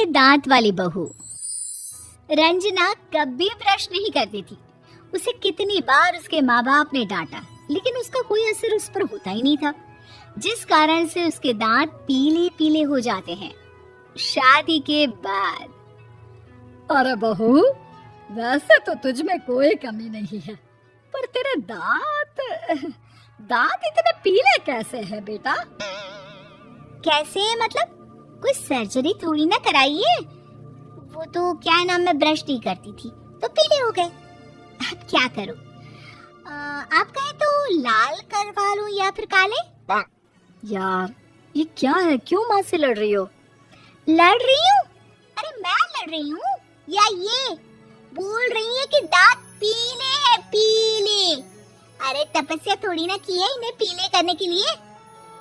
पीले दांत वाली बहू। रंजना कभी ब्रश नहीं करती थी। उसे कितनी बार उसके माँ बाप ने डांटा, लेकिन उसका कोई असर उस पर होता ही नहीं था, जिस कारण से उसके दांत पीले पीले हो जाते हैं। शादी के बाद। अरे बहू, वैसे तो तुझ में कोई कमी नहीं है, पर तेरे दांत इतने पीले कैसे हैं बेटा? कैसे मतलब? कोई सर्जरी थोड़ी ना कराई है। वो तो क्या नाम, मैं ब्रश नहीं करती थी तो पीले हो गए। अब क्या करूं? आप कहे तो लाल करवा लूं या फिर काले? यार ये क्या है, क्यों माँ से लड़ रही हो? लड़ रही हूँ? अरे मैं लड़ रही हूँ या ये बोल रही है कि दांत पीले हैं, पीले। अरे तपस्या थोड़ी ना की है इन्हें पीले करने के लिए।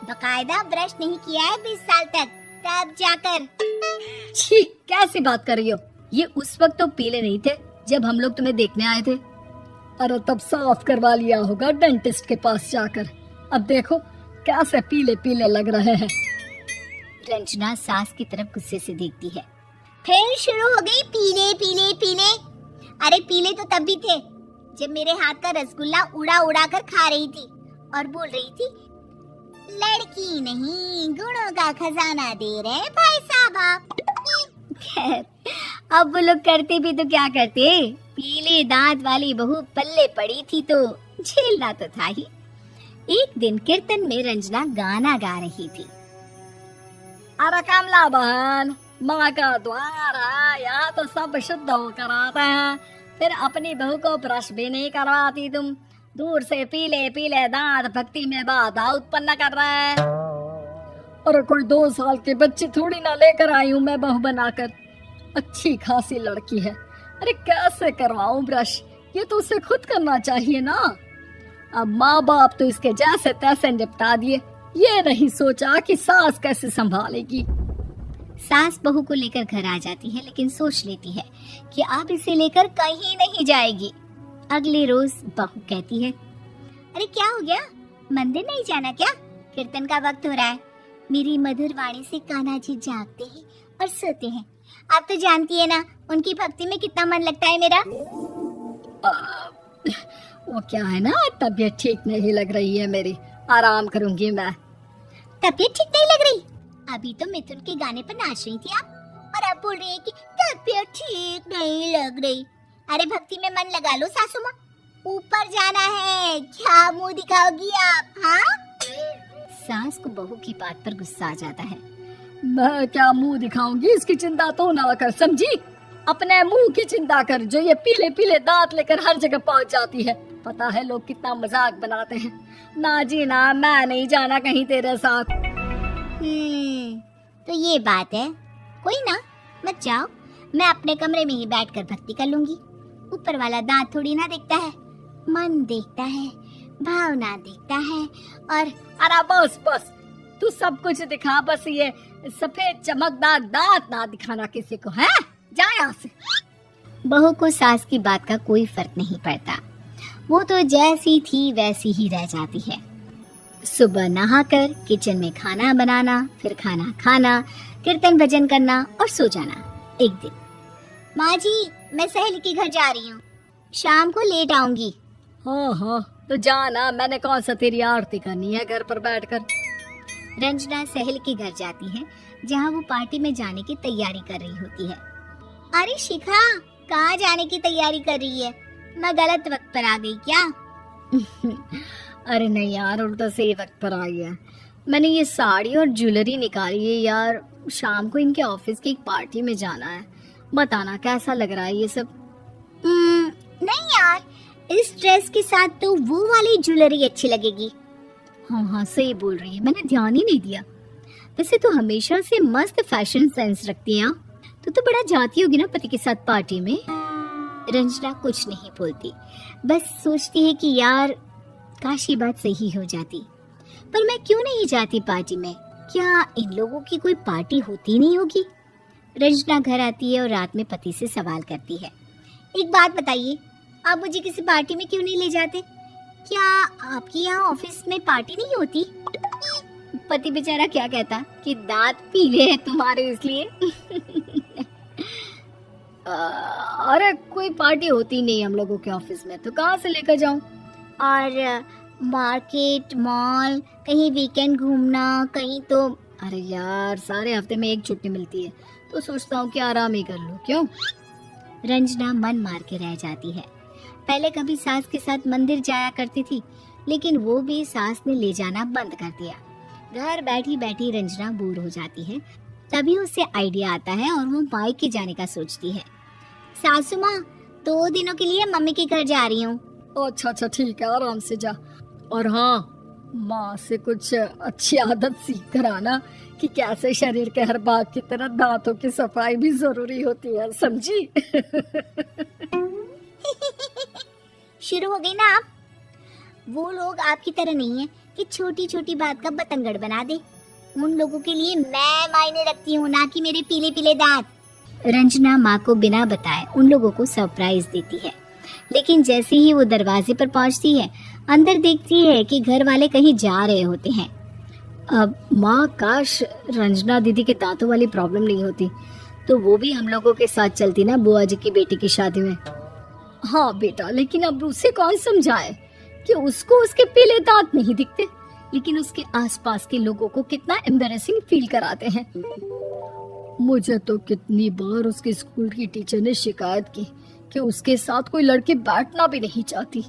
बकायदा ब्रश नहीं किया है 20 साल तक, तब जाकर। छी, कैसी बात कर रही हो? ये उस वक्त तो पीले नहीं थे जब हम लोग तुम्हें देखने आए थे। अरे तब साफ करवा लिया होगा डेंटिस्ट के पास जाकर। अब देखो कैसे पीले पीले लग रहे हैं। रंजना सास की तरफ गुस्से से देखती है। फिर शुरू हो गई पीले पीले पीले। अरे पीले तो तब भी थे जब मेरे हाथ का रसगुल्ला उड़ा उड़ा कर खा रही थी और बोल रही थी, लड़की नहीं गुणों का खजाना दे रहे भाई साहब आप। खैर, अब वो लोग करते भी तो क्या करते, पीले दांत वाली बहू पल्ले पड़ी थी तो झेलना तो था ही। एक दिन कीर्तन में रंजना गाना गा रही थी। अरे कमला बहन, माँ का द्वार है, यहाँ तो सब शुद्ध होकर आते हैं, फिर अपनी बहू को ब्रश भी नहीं करवाती तुम। दूर से पीले पीले दांत भक्ति में बाधा उत्पन्न कर रहे हैं। अरे कोई 2 साल के बच्चे थोड़ी ना लेकर आई हूँ मैं बहू बनाकर। अच्छी खासी लड़की है, अरे कैसे करवाऊं ब्रश? ये तो उसे खुद करना चाहिए ना। अब माँ बाप तो इसके जैसे तैसे निपटा दिए, ये नहीं सोचा कि सास कैसे संभालेगी। सास बहू को लेकर घर आ जाती है, लेकिन सोच लेती है कि अब इसे लेकर कहीं नहीं जाएगी। अगले रोज बहू कहती है, अरे क्या हो गया, मंदिर नहीं जाना क्या? कीर्तन का वक्त हो रहा है। मेरी मधुर वाणी से कान्हा जी जागते हैं और सोते हैं। आप तो जानती है ना उनकी भक्ति में कितना मन लगता है मेरा। वो क्या है ना, तबीयत ठीक नहीं लग रही है मेरी, आराम करूंगी मैं। तबीयत ठीक नहीं लग रही? अभी तो मिथुन के गाने पर नाच रही थी आप, और आप बोल रही है कि तबीयत ठीक नहीं लग रही। अरे भक्ति में मन लगा लो सासू माँ, ऊपर जाना है, क्या मुंह दिखाओगी आप? हाँ? सास को बहू की बात पर गुस्सा आ जाता है। मैं क्या मुंह दिखाऊंगी, इसकी चिंता तो ना कर, समझी? अपने मुंह की चिंता कर, जो ये पीले पीले दांत लेकर हर जगह पहुंच जाती है। पता है लोग कितना मजाक बनाते हैं। ना जी ना, मैं नहीं जाना कहीं तेरे साथ। तो ये बात है। कोई ना, मत जाओ, मैं अपने कमरे में ही बैठकर भक्ति कर लूंगी। ऊपर वाला दांत थोड़ी ना देखता है, मन देखता है, भावना देखता है। और अरे बस बस, तू सब कुछ दिखा, बस ये सफेद चमकदार दांत ना दिखाना किसी को, है? जा यहाँ से। बहू को सास की बात का कोई फर्क नहीं पड़ता, वो तो जैसी थी वैसी ही रह जाती है। सुबह नहाकर किचन में खाना बनाना, फिर खाना खाना, कीर्तन भजन करना और सो जाना। एक दिन, माँ जी मैं सहेली के घर जा रही हूँ, शाम को लेट आऊंगी। हाँ, तो जाना, मैंने कौन सा तेरी आरती करनी है घर पर बैठकर। रंजना सहेली के घर जाती है, जहाँ वो पार्टी में जाने की तैयारी कर रही होती है। अरे शिखा, कहाँ जाने की तैयारी कर रही है? मैं गलत वक्त पर आ गई क्या? अरे नहीं यार, उल्टा सही वक्त पर आई है। मैंने ये साड़ी और ज्वेलरी निकाली है यार, शाम को इनके ऑफिस की एक पार्टी में जाना है। बताना कैसा लग रहा है ये सब? नहीं यार, इस ड्रेस के साथ तो वो वाली ज्वेलरी अच्छी लगेगी। हाँ, सही बोल रही है, मैंने ध्यान ही नहीं दिया। वैसे तो हमेशा से मस्त फैशन सेंस रखती है। तो बड़ा जाती होगी ना पति के साथ पार्टी में। रंजना कुछ नहीं बोलती, बस सोचती है कि यार काश ये बात सही हो जाती, पर मैं क्यों नहीं जाती पार्टी में? क्या इन लोगों की कोई पार्टी होती नहीं होगी? रंजना घर आती है और रात में पति से सवाल करती है, एक बात बताइए, आप मुझे किसी पार्टी में क्यों नहीं ले जाते? क्या आपके यहाँ ऑफिस में पार्टी नहीं होती? पति बेचारा क्या कहता कि दांत पीले हैं तुम्हारे इसलिए। अरे कोई पार्टी होती नहीं हम लोगों के ऑफिस में, तो कहाँ से लेकर जाऊं? और मार्केट, मॉल, कहीं वीकेंड घूमना, कहीं तो। अरे यार, सारे हफ्ते में एक छुट्टी मिलती है, तो सोचता हूँ कि आराम ही कर लूं। क्यों? रंजना मन मार के रह जाती है। पहले कभी सास के साथ मंदिर जाया करती थी, लेकिन वो भी सास ने ले जाना बंद कर दिया। घर बैठी बैठी रंजना बोर हो जाती है। तभी उसे आइडिया आता है और वो मायके जाने का सोचती है। सासू माँ, 2 दिनों के लिए मम्मी के घर जा रही हूँ। अच्छा अच्छा, ठीक है, आराम से जा। और हाँ, माँ से कुछ अच्छी आदत सीख कर आना कि कैसे शरीर के हर भाग की तरह दांतों की सफाई भी जरूरी होती है, समझी? शुरू हो गई ना आप? वो लोग आपकी तरह नहीं है कि छोटी छोटी बात का बतंगड़ बना दे। उन लोगों के लिए मैं मायने रखती हूँ, ना कि मेरे पीले पीले दांत। रंजना माँ को बिना बताए उन लोगों को सरप्राइज देती है, लेकिन जैसे ही वो दरवाजे पर पहुंचती है, अंदर देखती है कि घर वाले कहीं जा रहे होते हैं। अब माँ, काश रंजना दीदी के दांतों वाली प्रॉब्लम नहीं होती, तो वो भी हम लोगों के साथ चलती ना बुआ जी की बेटी की शादी में। हाँ बेटा, लेकिन अब उसे कौन समझाए कि उसको उसके पीले दांत नहीं दिखते, लेकिन उसके आसपास के लोगों को कितना एम्बैरेसिंग फील कराते हैं। मुझे तो कितनी बार उसके स्कूल की टीचर ने शिकायत की कि उसके साथ कोई लड़की बैठना भी नहीं चाहती,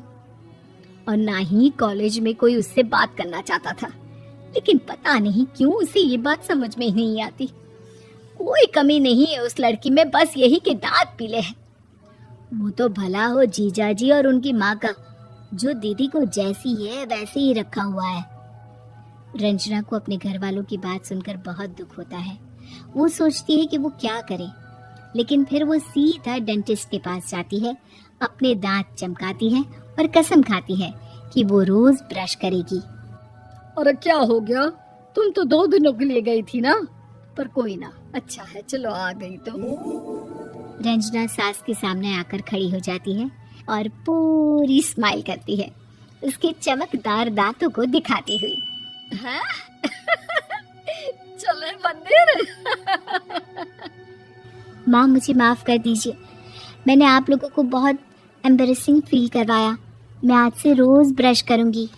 और ना ही कॉलेज में कोई उससे बात करना चाहता था। लेकिन पता नहीं क्यों उसे ये बात समझ में ही नहीं आती। कोई कमी नहीं है उस लड़की में, बस यही कि दांत पीले हैं। वो तो भला हो जीजा जी और उनकी माँ का, जो दीदी को जैसी है वैसे ही रखा हुआ है। रंजना को अपने घर वालों की बात सुनकर बहुत दुख होता है। वो सोचती है कि वो क्या करे, लेकिन फिर वो सीधा डेंटिस्ट के पास जाती है, अपने दांत चमकाती है और कसम खाती है कि वो रोज ब्रश करेगी। अरे क्या हो गया? तुम तो 2 दिनों के लिए गई थी ना, पर कोई ना, अच्छा है, चलो आ गई तो। रंजना सास के सामने आकर खड़ी हो जाती है और पूरी स्माइल करती है, उसके चमकदार दांतों को दिखाती हुई। हैं? चले मंदिर? माँ, मुझे माफ कर दीजिए, मैंने आप लोगों को बहुत एम्बैरेसिंग फील करवाया। मैं आज से रोज ब्रश करूंगी।